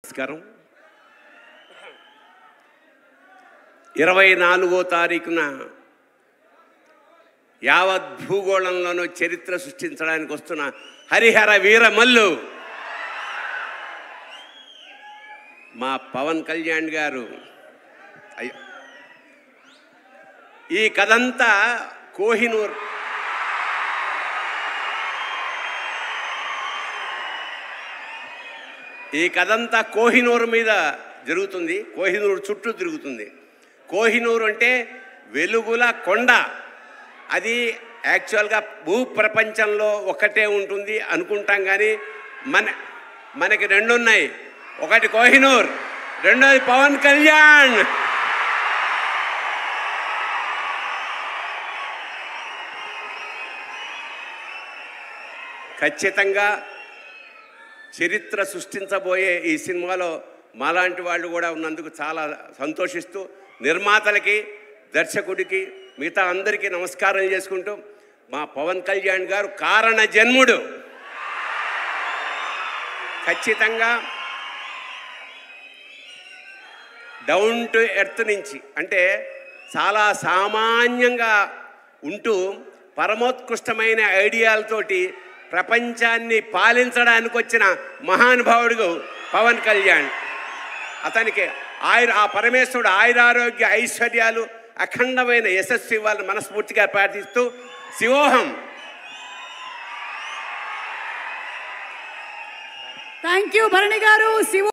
నమస్కారం. 24వ తారీఖున యావత్ భూగోళంలోనూ చరిత్ర సృష్టించడానికి వస్తున్న హరిహర వీరమల్లు మా పవన్ కళ్యాణ్ గారు. ఈ కథంతా కోహినూర్ కోహినూర్ మీద జరుగుతుంది. కోహినూర్ చుట్టూ తిరుగుతుంది. కోహినూర్ అంటే వెలుగుల కొండ. అది యాక్చువల్గా భూప్రపంచంలో ఒకటే ఉంటుంది అనుకుంటాం, కానీ మనకి రెండు ఉన్నాయి. ఒకటి కోహినూర్, రెండోది పవన్ కళ్యాణ్. ఖచ్చితంగా చరిత్ర సృష్టించబోయే ఈ సినిమాలో మాలాంటి వాళ్ళు కూడా ఉన్నందుకు చాలా సంతోషిస్తూ నిర్మాతలకి, దర్శకుడికి, మిగతా అందరికీ నమస్కారం చేసుకుంటూ, మా పవన్ కళ్యాణ్ గారు కారణ జన్ముడు. ఖచ్చితంగా డౌన్ టు ఎర్త్ నుంచి, అంటే చాలా సామాన్యంగా ఉంటూ పరమోత్కృష్టమైన ఐడియాలతోటి ప్రపంచాన్ని పాలించడానికి వచ్చిన మహానుభావుడు పవన్ కళ్యాణ్. అతనికి ఆ పరమేశ్వరుడు ఆయురారోగ్య ఐశ్వర్యాలు, అఖండమైన యశస్సు ఇవ్వాలని మనస్ఫూర్తిగా ప్రార్థిస్తూ శివోహం. Thank you Bharani garu.